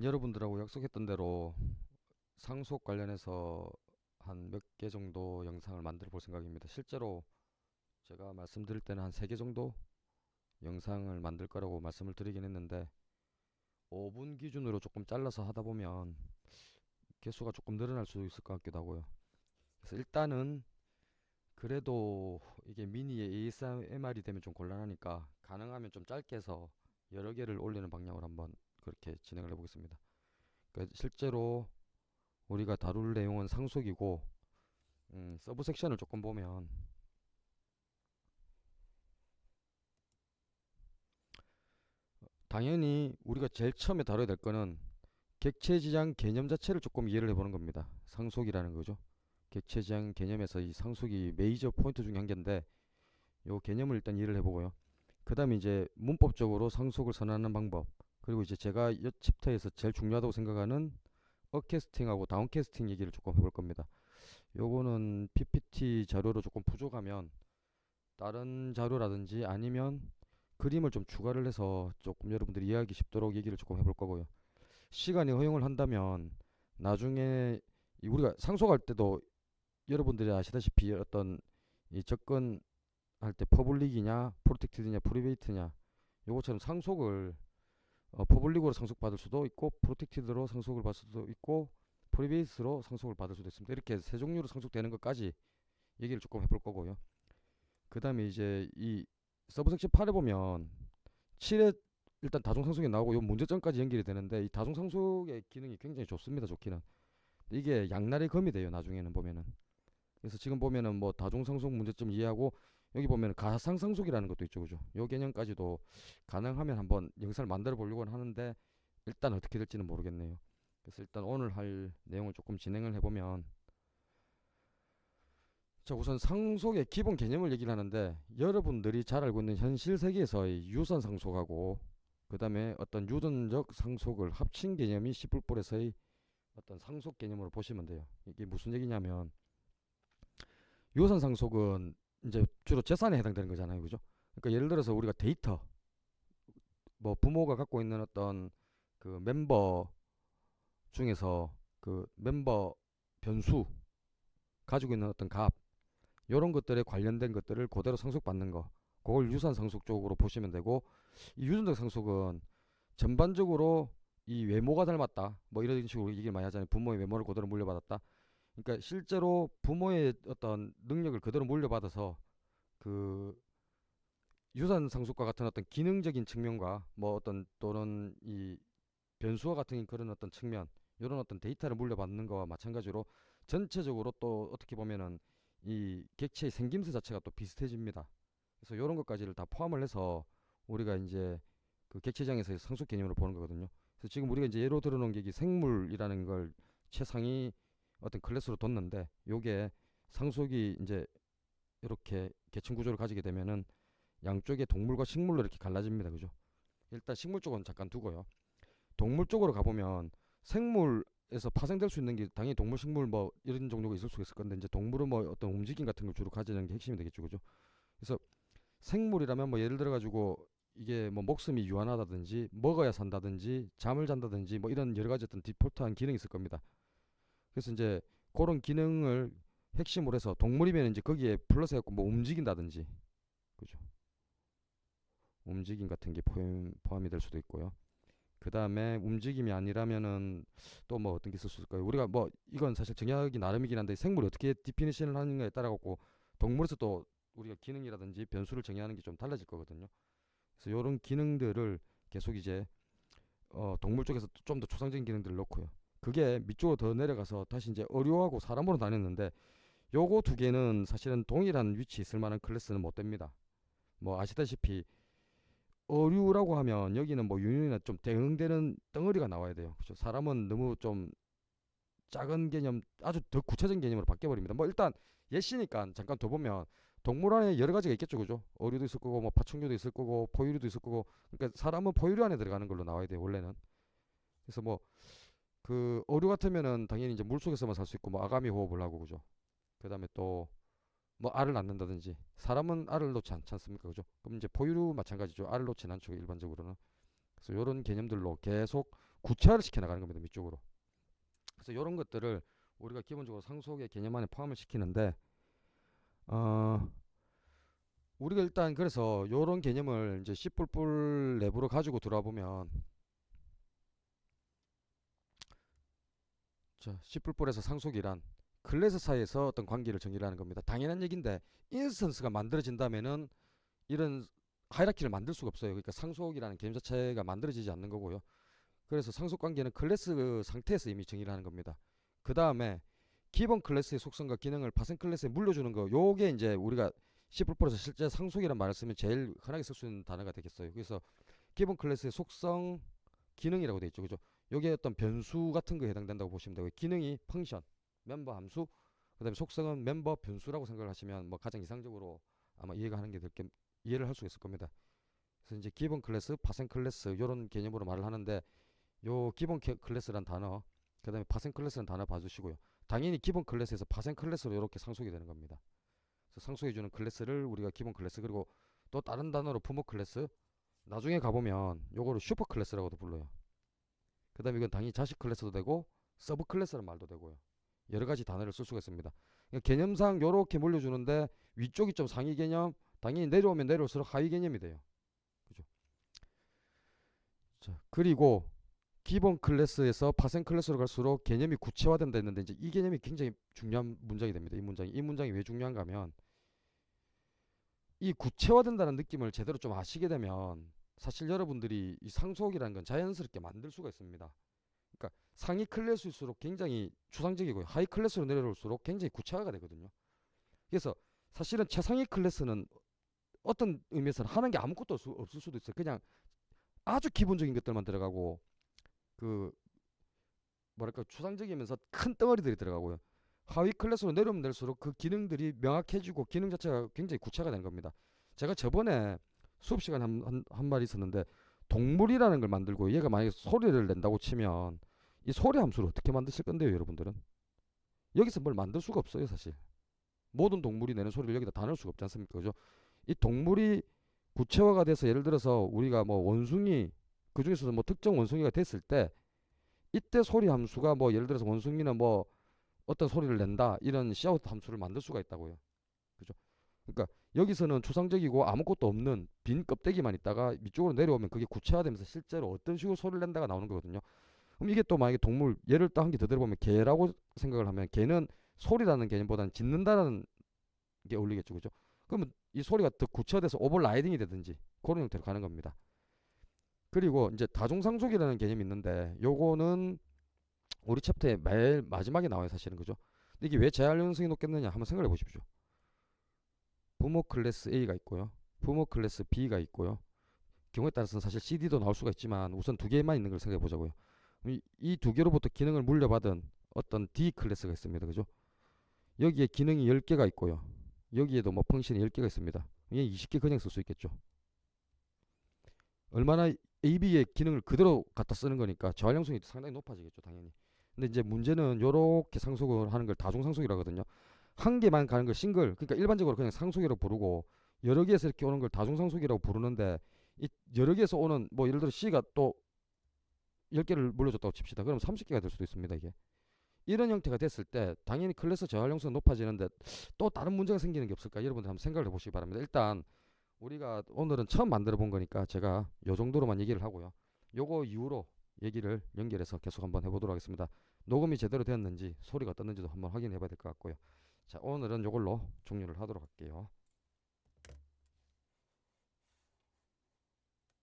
여러분들하고 약속했던 대로 상속 관련해서 한 몇 개 정도 영상을 만들어 볼 생각입니다. 실제로 제가 말씀드릴 때는 한 3개 정도 영상을 만들 거라고 말씀을 드리긴 했는데 5분 기준으로 조금 잘라서 하다 보면 개수가 조금 늘어날 수 있을 것 같기도 하고요. 그래서 일단은 그래도 이게 미니의 ASMR이 되면 좀 곤란하니까 가능하면 좀 짧게 해서 여러 개를 올리는 방향으로 한번 그렇게 진행을 해보겠습니다. 그러니까 실제로 우리가 다룰 내용은 상속이고 서브 섹션을 조금 보면 당연히 우리가 제일 처음에 다뤄야 될 거는 객체지장 개념 자체를 조금 이해를 해보는 겁니다. 상속이라는 거죠. 객체지장 개념에서 이 상속이 메이저 포인트 중에 한 개인데 요 개념을 일단 이해를 해보고요. 그 다음에 이제 문법적으로 상속을 선언하는 방법, 그리고 이제 제가 이 챕터에서 제일 중요하다고 생각하는 업캐스팅하고 다운캐스팅 얘기를 조금 해볼 겁니다. 요거는 PPT 자료로 조금 부족하면 다른 자료라든지 아니면 그림을 좀 추가를 해서 조금 여러분들이 이해하기 쉽도록 얘기를 조금 해볼 거고요. 시간이 허용을 한다면 나중에 우리가 상속할 때도 여러분들이 아시다시피 어떤 이 접근할 때 퍼블릭이냐 프로텍티드냐 프리베이트냐 요것처럼 상속을 퍼블릭으로 상속받을 수도 있고 프로텍티드로 상속을 받을 수도 있고 프리베이스로 상속을 받을 수도 있습니다. 이렇게 세 종류로 상속되는 것까지 얘기를 조금 해볼 거고요. 그 다음에 이제 이 서브섹션 8에 보면 7에 일단 다중상속이 나오고 요 문제점까지 연결이 되는데 이 다중상속의 기능이 굉장히 좋습니다. 좋기는. 이게 양날의 검이 돼요. 나중에는 보면은. 그래서 지금 보면은 뭐 다중상속 문제점 이해하고 여기 보면은 가상상속이라는 것도 있죠. 그죠? 요 개념까지도 가능하면 한번 영상을 만들어 보려고 하는데 일단 어떻게 될지는 모르겠네요. 그래서 일단 오늘 할 내용을 조금 진행을 해보면 자, 우선 상속의 기본 개념을 얘기를 하는데 여러분들이 잘 알고 있는 현실 세계에서의 유선 상속하고 그 다음에 어떤 유전적 상속을 합친 개념이 시뿔뿔에서의 어떤 상속 개념으로 보시면 돼요. 이게 무슨 얘기냐면 유선 상속은 이제 주로 재산에 해당되는 거잖아요. 그죠? 그러니까 예를 들어서 우리가 데이터 뭐 부모가 갖고 있는 어떤 그 멤버 중에서 그 멤버 변수 가지고 있는 어떤 값 요런 것들에 관련된 것들을 그대로 상속받는 거 그걸 유산 상속 쪽으로 보시면 되고 이 유전적 상속은 전반적으로 이 외모가 닮았다 뭐 이런 식으로 얘기를 많이 하잖아요. 부모의 외모를 그대로 물려받았다. 그러니까 실제로 부모의 어떤 능력을 그대로 물려받아서 그 유산 상속과 같은 어떤 기능적인 측면과 뭐 어떤 또는 이 변수와 같은 그런 어떤 측면 이런 어떤 데이터를 물려받는 거와 마찬가지로 전체적으로 또 어떻게 보면은 이 객체의 생김새 자체가 또 비슷해집니다. 그래서 이런 것까지를 다 포함을 해서 우리가 이제 그 객체장에서 상속 개념으로 보는 거거든요. 그래서 지금 우리가 이제 예로 들어놓은 게 생물이라는 걸 최상위 어떤 클래스로 뒀는데 요게 상속이 이제 이렇게 계층 구조를 가지게 되면은 양쪽에 동물과 식물로 이렇게 갈라집니다. 그죠? 일단 식물 쪽은 잠깐 두고요. 동물 쪽으로 가보면 생물에서 파생될 수 있는 게 당연히 동물, 식물 뭐 이런 종류가 있을 수 있을 건데 이제 동물은 뭐 어떤 움직임 같은 걸 주로 가지는 게 핵심이 되겠죠, 그죠? 그래서 생물이라면 뭐 예를 들어 가지고 이게 뭐 목숨이 유한하다든지 먹어야 산다든지 잠을 잔다든지 뭐 이런 여러 가지 어떤 디폴트한 기능이 있을 겁니다. 그래서 이제 그런 기능을 핵심으로 해서 동물이면 이제 거기에 플러스 해갖고 뭐 움직인다든지 그죠? 움직임 같은 게 포함이 될 수도 있고요. 그 다음에 움직임이 아니라면은 또 뭐 어떤 게 있을 수 있을까요? 우리가 뭐 이건 사실 정의하기 나름이긴 한데 생물이 어떻게 디피니션을 하는가에 따라 갖고 동물에서 또 우리가 기능이라든지 변수를 정의하는 게 좀 달라질 거거든요. 그래서 이런 기능들을 계속 이제 동물 쪽에서 좀 더 초상적인 기능들을 넣고요. 그게 밑쪽으로 더 내려가서 다시 이제 어류하고 사람으로 나눴는데 요거 두 개는 사실은 동일한 위치에 있을 만한 클래스는 못 됩니다. 뭐 아시다시피 어류라고 하면 여기는 뭐 유형이나 좀 대응되는 덩어리가 나와야 돼요. 그렇죠? 사람은 너무 좀 작은 개념, 아주 더 구체적인 개념으로 바뀌어 버립니다. 뭐 일단 예시니까 잠깐 더 보면 동물 안에 여러 가지가 있겠죠, 그죠? 어류도 있을 거고, 뭐 파충류도 있을 거고, 포유류도 있을 거고. 그러니까 사람은 포유류 안에 들어가는 걸로 나와야 돼요, 원래는. 그래서 뭐 그 어류 같으면은 당연히 이제 물 속에서만 살 수 있고, 뭐 아가미 호흡을 하고, 그죠? 그다음에 또 뭐 알을 낳는다든지 사람은 알을 놓지 않지 않습니까, 그죠? 그럼 이제 포유류 마찬가지죠. 알을 놓지는 않죠, 일반적으로는. 그래서 이런 개념들로 계속 구체화를 시켜 나가는 겁니다. 밑쪽으로. 그래서 이런 것들을 우리가 기본적으로 상속의 개념 안에 포함을 시키는데 어, 우리가 일단 그래서 요런 개념을 이제 C++ 내부로 가지고 들어와 보면 자, C++에서 상속이란 클래스 사이에서 어떤 관계를 정의를 하는 겁니다. 당연한 얘기인데 인스턴스가 만들어진다면은 이런 하이라키를 만들 수가 없어요. 그러니까 상속이라는 개념 자체가 만들어지지 않는 거고요. 그래서 상속 관계는 클래스 상태에서 이미 정의를 하는 겁니다. 그 다음에 기본 클래스의 속성과 기능을 파생 클래스에 물려주는 거, 요게 이제 우리가 C++에서 실제 상속이라는 말을 쓰면 제일 흔하게 쓸 수 있는 단어가 되겠어요. 그래서 기본 클래스의 속성, 기능이라고 되어 있죠. 그죠? 요게 어떤 변수 같은 거에 해당된다고 보시면 되고, 기능이 펑션, 멤버 함수, 그 다음에 속성은 멤버 변수라고 생각을 하시면 뭐 가장 이상적으로 아마 이해가 하는 게 이해를 할 수 있을 겁니다. 그래서 이제 기본 클래스, 파생 클래스 이런 개념으로 말을 하는데 요 기본 클래스란 단어, 그 다음에 파생 클래스란 단어 봐주시고요. 당연히 기본 클래스에서 파생 클래스로 이렇게 상속이 되는 겁니다. 그래서 상속해주는 클래스를 우리가 기본 클래스, 그리고 또 다른 단어로 부모 클래스, 나중에 가보면 요거를 슈퍼 클래스라고도 불러요. 그 다음에 이건 당연히 자식 클래스도 되고 서브 클래스라는 말도 되고요. 여러 가지 단어를 쓸 수가 있습니다. 그러니까 개념상 요렇게 물려주는데 위쪽이 좀 상위 개념, 당연히 내려오면 내려올수록 하위 개념이 돼요. 그죠? 자, 그리고 기본 클래스에서 파생 클래스로 갈수록 개념이 구체화된다 했는데 이제 이 개념이 굉장히 중요한 문장이 됩니다. 이 문장이 왜 중요한가 하면 이 구체화된다는 느낌을 제대로 좀 아시게 되면 사실 여러분들이 이 상속이라는 건 자연스럽게 만들 수가 있습니다. 그러니까 상위 클래스일수록 굉장히 추상적이고요. 하위 클래스로 내려올수록 굉장히 구체화가 되거든요. 그래서 사실은 최상위 클래스는 어떤 의미에서는 하는 게 아무것도 없을 수도 있어요. 그냥 아주 기본적인 것들만 들어가고 그 뭐랄까 추상적이면서 큰 덩어리들이 들어가고요. 하위 클래스로 내려오면 될수록 그 기능들이 명확해지고 기능 자체가 굉장히 구체화가 되는 겁니다. 제가 저번에 수업 시간에 한 말이 있었는데 동물이라는 걸 만들고 얘가 만약에 소리를 낸다고 치면 이 소리 함수를 어떻게 만드실 건데요, 여러분들은? 여기서 뭘 만들 수가 없어요, 사실. 모든 동물이 내는 소리를 여기다 다 넣을 수가 없지 않습니까? 그죠? 이 동물이 구체화가 돼서 예를 들어서 우리가 뭐 원숭이 그 중에서도 뭐 특정 원숭이가 됐을 때 이때 소리 함수가 뭐 예를 들어서 원숭이는 뭐 어떤 소리를 낸다 이런 시아웃 함수를 만들 수가 있다고요. 그죠? 그러니까 여기서는 추상적이고 아무것도 없는 빈 껍데기만 있다가 위쪽으로 내려오면 그게 구체화되면서 실제로 어떤 식으로 소리를 낸다가 나오는 거거든요. 그럼 이게 또 만약에 동물 예를 또 한 개 더 들어보면 개라고 생각을 하면 개는 소리라는 개념보다는 짖는다는 게 어울리겠죠, 그죠? 그러면 이 소리가 더 구체화돼서 오버라이딩이 되든지 그런 형태로 가는 겁니다. 그리고 이제 다중상속이라는 개념이 있는데 요거는 우리 챕터의 맨 마지막에 나와요, 사실은. 그죠? 근데 이게 왜 재활 용성이 높겠느냐 한번 생각해 보십시오. 부모 클래스 A가 있고요, 부모 클래스 B가 있고요. 경우에 따라서는 사실 CD도 나올 수가 있지만 우선 두 개만 있는 걸 생각해 보자고요. 이 두 개로부터 기능을 물려받은 어떤 D 클래스가 있습니다. 그죠? 여기에 기능이 10개가 있고요. 여기에도 뭐 펑션이 10개가 있습니다. 이게 20개 그냥 쓸 수 있겠죠. 얼마나 AB의 기능을 그대로 갖다 쓰는 거니까 저활용성이 상당히 높아지겠죠, 당연히. 근데 이제 문제는 요렇게 상속을 하는 걸 다중상속이라거든요. 한 개만 가는 걸 싱글, 그러니까 일반적으로 그냥 상속이라고 부르고 여러 개에서 이렇게 오는 걸 다중상속이라고 부르는데 이 여러 개에서 오는 뭐 예를 들어 C가 또 10개를 물려줬다고 칩시다. 그럼 30개가 될 수도 있습니다, 이게. 이런 형태가 됐을 때 당연히 클래스 저활용성 높아지는데 또 다른 문제가 생기는 게 없을까? 여러분들 한번 생각을 해보시기 바랍니다. 일단 우리가 오늘은 처음 만들어 본 거니까 제가 요 정도로만 얘기를 하고요. 요거 이후로 얘기를 연결해서 계속 한번 해보도록 하겠습니다. 녹음이 제대로 되었는지 소리가 어떻는지도 한번 확인해 봐야 될 것 같고요. 자, 오늘은 요걸로 종료를 하도록 할게요.